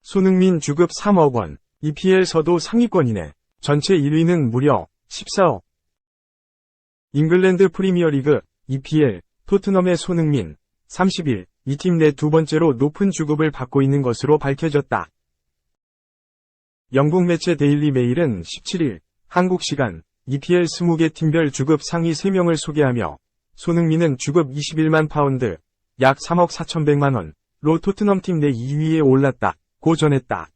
손흥민 주급 3억 원, EPL 서도 상위권이네. 전체 1위는 무려 14억. 잉글랜드 프리미어리그, EPL, 토트넘의 손흥민, 30일, 이 팀 내 두 번째로 높은 주급을 받고 있는 것으로 밝혀졌다. 영국 매체 데일리 메일은 17일, 한국 시간, EPL 20개 팀별 주급 상위 3명을 소개하며, 손흥민은 주급 21만 파운드, 약 3억 4,100만 원로 토트넘 팀 내 2위에 올랐다. 고 전했다.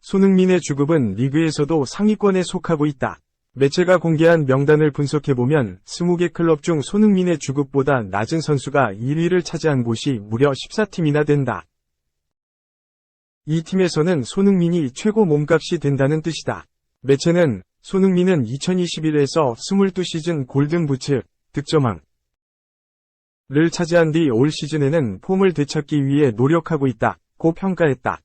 손흥민의 주급은 리그에서도 상위권에 속하고 있다. 매체가 공개한 명단을 분석해보면 20개 클럽 중 손흥민의 주급보다 낮은 선수가 1위를 차지한 곳이 무려 14팀이나 된다. 이 팀에서는 손흥민이 최고 몸값이 된다는 뜻이다. 매체는 손흥민은 2021에서 22시즌 골든부츠, 득점왕 를 차지한 뒤 올 시즌에는 폼을 되찾기 위해 노력하고 있다. 고 평가했다.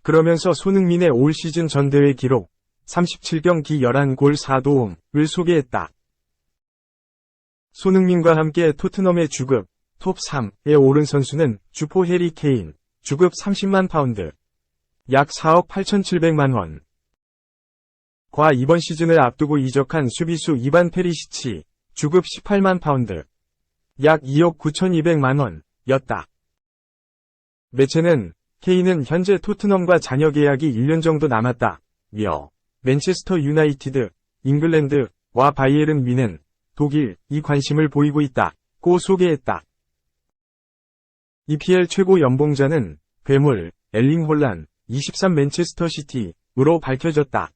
그러면서 손흥민의 올 시즌 전 대회 기록 37경기 11골 4도움을 소개했다. 손흥민과 함께 토트넘의 주급 톱 3에 오른 선수는 주포 해리 케인, 주급 30만 파운드, 약 4억 8,700만 원. 과 이번 시즌을 앞두고 이적한 수비수 이반 페리시치, 주급 18만 파운드, 약 2억 9,200만 원이었다. 매체는 케인은 현재 토트넘과 잔여 계약이 1년 정도 남았다며 맨체스터 유나이티드, 잉글랜드와 바이에른 뮌헨, 독일이 관심을 보이고 있다고 소개했다. EPL 최고 연봉자는 괴물 엘링 홀란 23 맨체스터 시티로 밝혀졌다.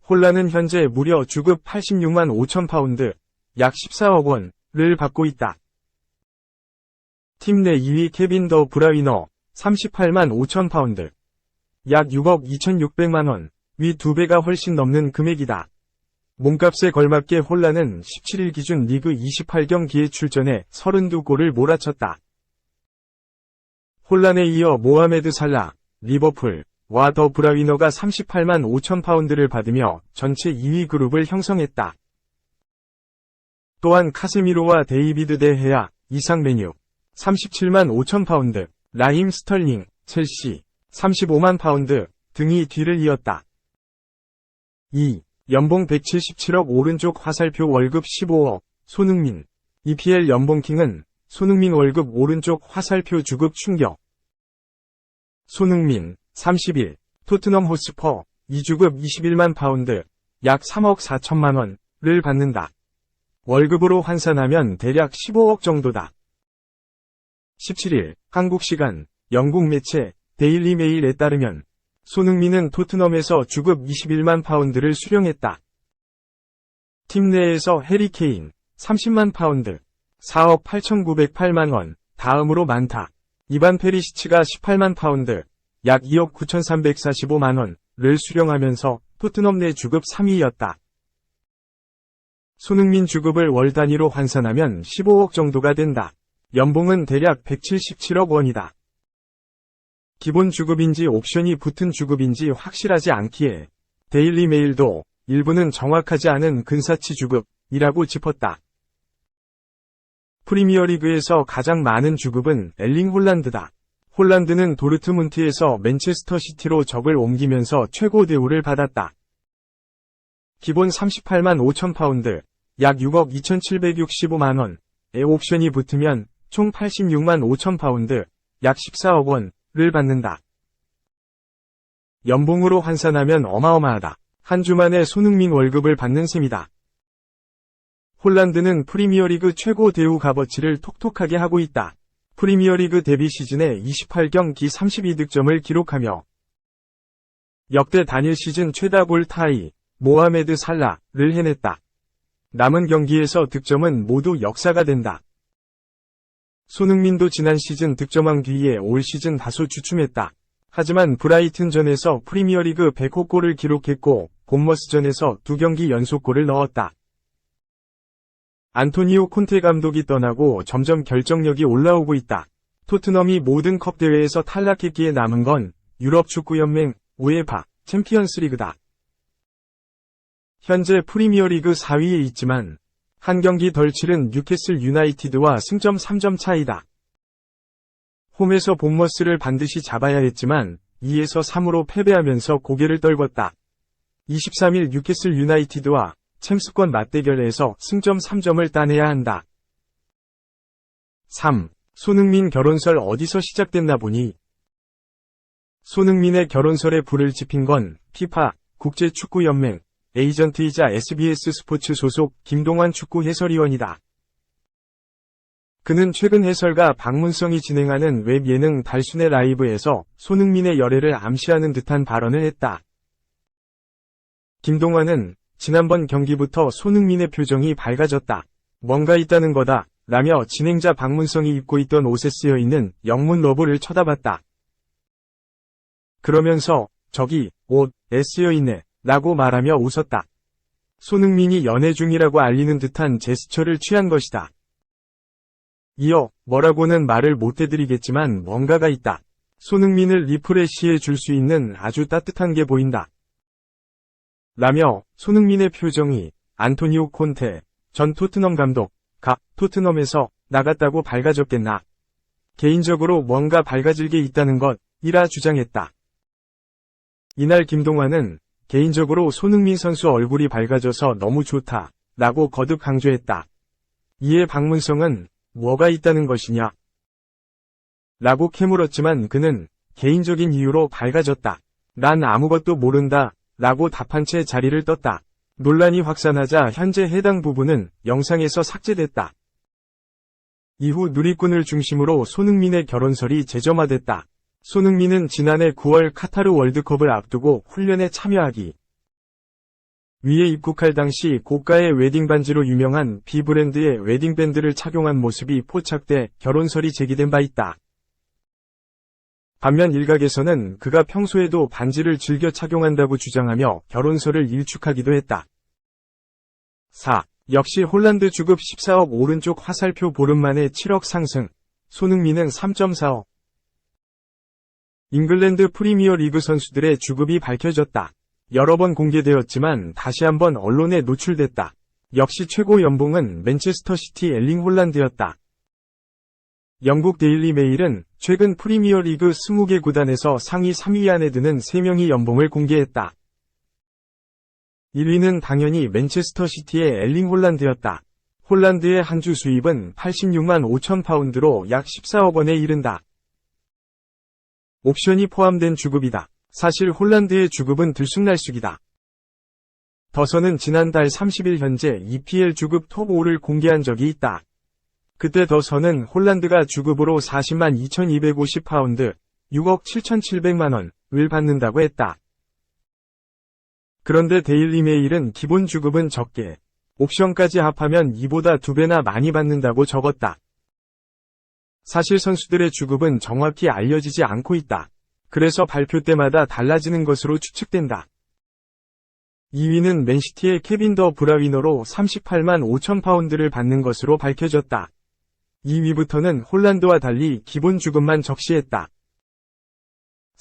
홀란은 현재 무려 주급 86만 5천 파운드, 약 14억 원을 받고 있다. 팀 내 2위 케빈 더 브라위너 38만 5천 파운드, 약 6억 2,600만 원, 위 2배가 훨씬 넘는 금액이다. 몸값에 걸맞게 홀란은 17일 기준 리그 28경기에 출전해 32골을 몰아쳤다. 홀란에 이어 모하메드 살라, 리버풀과 더 브라위너가 38만 5천 파운드를 받으며 전체 2위 그룹을 형성했다. 또한 카세미로와 데이비드 데 헤아, 이상 메뉴, 37만 5천 파운드, 라힘 스털링, 첼시, 35만 파운드 등이 뒤를 이었다. 2. 연봉 177억 오른쪽 화살표 월급 15억, 손흥민. EPL 연봉킹은 손흥민 월급 오른쪽 화살표 주급 충격. 손흥민, 30일, 토트넘 호스퍼, 2주급 21만 파운드, 약 3억 4천만 원을 받는다. 월급으로 환산하면 대략 15억 정도다. 17일, 한국 시간, 영국 매체, 데일리 메일에 따르면, 손흥민은 토트넘에서 주급 21만 파운드를 수령했다. 팀 내에서 해리 케인, 30만 파운드, 4억 8,908만 원, 다음으로 많다. 이반 페리시치가 18만 파운드, 약 2억 9,345만 원을 수령하면서 토트넘 내 주급 3위였다. 손흥민 주급을 월 단위로 환산하면 15억 정도가 된다. 연봉은 대략 177억 원이다. 기본 주급인지 옵션이 붙은 주급인지 확실하지 않기에 데일리 메일도 일부는 정확하지 않은 근사치 주급이라고 짚었다. 프리미어리그에서 가장 많은 주급은 엘링 홀란드다. 홀란드는 도르트문트에서 맨체스터 시티로 적을 옮기면서 최고 대우를 받았다. 기본 38만 5천 파운드, 약 6억 2,765만 원의 옵션이 붙으면 총 86만 5천 파운드, 약 14억 원을 받는다. 연봉으로 환산하면 어마어마하다. 한 주 만에 손흥민 월급을 받는 셈이다. 홀란드는 프리미어리그 최고 대우 값어치를 톡톡하게 하고 있다. 프리미어리그 데뷔 시즌에 28경기 32득점을 기록하며 역대 단일 시즌 최다 골 타이, 모하메드 살라를 해냈다. 남은 경기에서 득점은 모두 역사가 된다. 손흥민도 지난 시즌 득점왕 뒤에 올 시즌 다소 주춤했다. 하지만 브라이튼전에서 프리미어리그 100호 골을 기록했고 본머스전에서 2경기 연속골을 넣었다. 안토니오 콘테 감독이 떠나고 점점 결정력이 올라오고 있다. 토트넘이 모든 컵 대회에서 탈락했기에 남은 건 유럽 축구연맹, 우에파, 챔피언스리그다. 현재 프리미어리그 4위에 있지만 한 경기 덜 치른 뉴캐슬 유나이티드와 승점 3점 차이다. 홈에서 본머스를 반드시 잡아야 했지만 2에서 3으로 패배하면서 고개를 떨궜다. 23일 뉴캐슬 유나이티드와 챔스권 맞대결에서 승점 3점을 따내야 한다. 3. 손흥민 결혼설 어디서 시작됐나 보니. 손흥민의 결혼설에 불을 지핀 건 피파, 국제축구연맹, 에이전트이자 SBS 스포츠 소속 김동완 축구 해설위원이다. 그는 최근 해설가 박문성이 진행하는 웹 예능 달순의 라이브에서 손흥민의 열애를 암시하는 듯한 발언을 했다. 김동완은 지난번 경기부터 손흥민의 표정이 밝아졌다. 뭔가 있다는 거다. 라며 진행자 박문성이 입고 있던 옷에 쓰여있는 영문 로고를 쳐다봤다. 그러면서 저기 옷에 쓰여있네 라고 말하며 웃었다. 손흥민이 연애 중이라고 알리는 듯한 제스처를 취한 것이다. 이어 뭐라고는 말을 못 해드리겠지만 뭔가가 있다. 손흥민을 리프레시해 줄 수 있는 아주 따뜻한 게 보인다. 라며 손흥민의 표정이 안토니오 콘테 전 토트넘 감독 가 토트넘에서 나갔다고 밝아졌겠나. 개인적으로 뭔가 밝아질 게 있다는 것이라 주장했다. 이날 김동완은 개인적으로 손흥민 선수 얼굴이 밝아져서 너무 좋다 라고 거듭 강조했다. 이에 박문성은 뭐가 있다는 것이냐 라고 캐물었지만 그는 개인적인 이유로 밝아졌다. 난 아무것도 모른다 라고 답한 채 자리를 떴다. 논란이 확산하자 현재 해당 부분은 영상에서 삭제됐다. 이후 누리꾼을 중심으로 손흥민의 결혼설이 재점화됐다. 손흥민은 지난해 9월 카타르 월드컵을 앞두고 훈련에 참여하기 위해 입국할 당시 고가의 웨딩 반지로 유명한 B 브랜드의 웨딩 밴드를 착용한 모습이 포착돼 결혼설이 제기된 바 있다. 반면 일각에서는 그가 평소에도 반지를 즐겨 착용한다고 주장하며 결혼설을 일축하기도 했다. 4. 역시 홀란드 주급 14억 오른쪽 화살표 보름 만에 7억 상승. 손흥민은 3.4억. 잉글랜드 프리미어 리그 선수들의 주급이 밝혀졌다. 여러 번 공개되었지만 다시 한번 언론에 노출됐다. 역시 최고 연봉은 맨체스터 시티 엘링 홀란드였다. 영국 데일리 메일은 최근 프리미어 리그 20개 구단에서 상위 3위 안에 드는 3명의 연봉을 공개했다. 1위는 당연히 맨체스터 시티의 엘링 홀란드였다. 홀란드의 한 주 수입은 86만 5천 파운드로 약 14억 원에 이른다. 옵션이 포함된 주급이다. 사실 홀란드의 주급은 들쑥날쑥이다. 더선은 지난달 30일 현재 EPL 주급 톱 5를 공개한 적이 있다. 그때 더선은 홀란드가 주급으로 40만 2,250파운드, 6억 7,700만 원을 받는다고 했다. 그런데 데일리 메일은 기본 주급은 적게, 옵션까지 합하면 이보다 2배나 많이 받는다고 적었다. 사실 선수들의 주급은 정확히 알려지지 않고 있다. 그래서 발표 때마다 달라지는 것으로 추측된다. 2위는 맨시티의 케빈 더 브라위너로 38만 5천 파운드를 받는 것으로 밝혀졌다. 2위부터는 홀란드와 달리 기본 주급만 적시했다.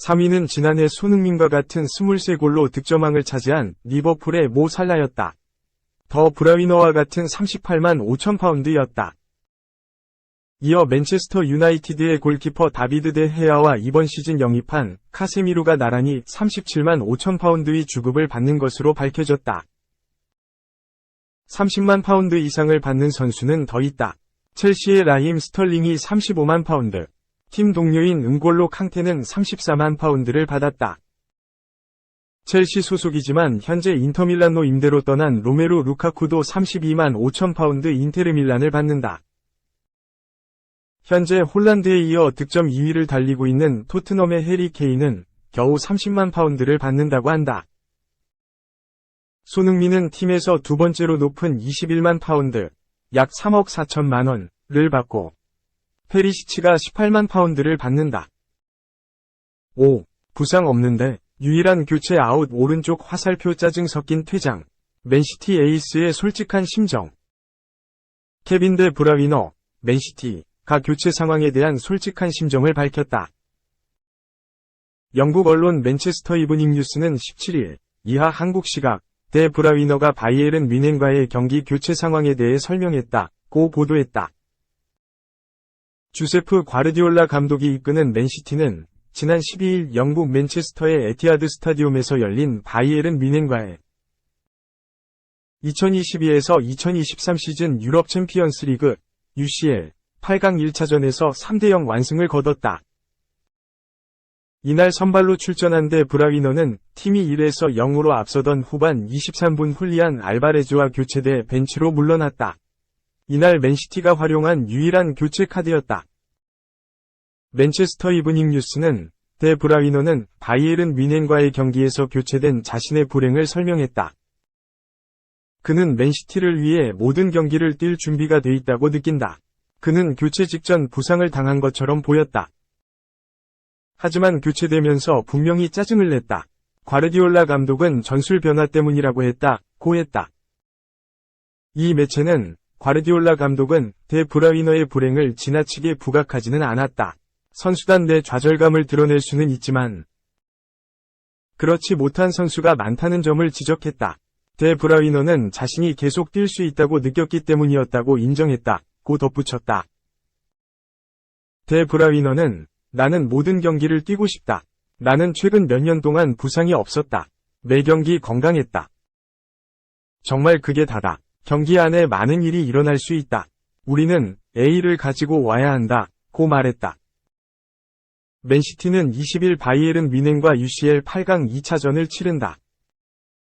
3위는 지난해 손흥민과 같은 23골로 득점왕을 차지한 리버풀의 모 살라였다. 더 브라위너와 같은 38만 5천 파운드였다. 이어 맨체스터 유나이티드의 골키퍼 다비드 데 헤아와 이번 시즌 영입한 카세미루가 나란히 37만 5천 파운드의 주급을 받는 것으로 밝혀졌다. 30만 파운드 이상을 받는 선수는 더 있다. 첼시의 라힘 스털링이 35만 파운드, 팀 동료인 은골로 캉테는 34만 파운드를 받았다. 첼시 소속이지만 현재 인터밀란로 임대로 떠난 로메루 루카쿠도 32만 5천 파운드 인테르 밀란을 받는다. 현재 홀란드에 이어 득점 2위를 달리고 있는 토트넘의 해리 케인은 겨우 30만 파운드를 받는다고 한다. 손흥민은 팀에서 두 번째로 높은 21만 파운드, 약 3억 4천만 원을 받고 페리시치가 18만 파운드를 받는다. 5. 부상 없는데 유일한 교체 아웃 오른쪽 화살표 짜증 섞인 퇴장. 맨시티 에이스의 솔직한 심정. 케빈 데 브라위너, 맨시티가 교체 상황에 대한 솔직한 심정을 밝혔다. 영국 언론 맨체스터 이브닝 뉴스는 17일 이하 한국 시각 데 브라위너가 바이에른 뮌헨과의 경기 교체 상황에 대해 설명했다고 보도했다. 주세프 과르디올라 감독이 이끄는 맨시티는 지난 12일 영국 맨체스터의 에티하드 스타디움에서 열린 바이에른 뮌헨과의 2022에서 2023 시즌 유럽 챔피언스 리그 UCL 8강 1차전에서 3대0 완승을 거뒀다. 이날 선발로 출전한 데 브라위너는 팀이 1에서 0으로 앞서던 후반 23분 훌리안 알바레즈와 교체돼 벤치로 물러났다. 이날 맨시티가 활용한 유일한 교체 카드였다. 맨체스터 이브닝 뉴스는 데 브라위너는 바이에른 뮌헨과의 경기에서 교체된 자신의 불행을 설명했다. 그는 맨시티를 위해 모든 경기를 뛸 준비가 돼 있다고 느낀다. 그는 교체 직전 부상을 당한 것처럼 보였다. 하지만 교체되면서 분명히 짜증을 냈다. 과르디올라 감독은 전술 변화 때문이라고 했다고 했다. 이 매체는 과르디올라 감독은 데 브라위너의 불행을 지나치게 부각하지는 않았다. 선수단 내 좌절감을 드러낼 수는 있지만 그렇지 못한 선수가 많다는 점을 지적했다. 데 브라위너는 자신이 계속 뛸 수 있다고 느꼈기 때문이었다고 인정했다고 덧붙였다. 데 브라위너는 나는 모든 경기를 뛰고 싶다. 나는 최근 몇 년 동안 부상이 없었다. 매 경기 건강했다. 정말 그게 다다. 경기 안에 많은 일이 일어날 수 있다. 우리는 A를 가지고 와야 한다고 말했다. 맨시티는 20일 바이에른 뮌헨과 UCL 8강 2차전을 치른다.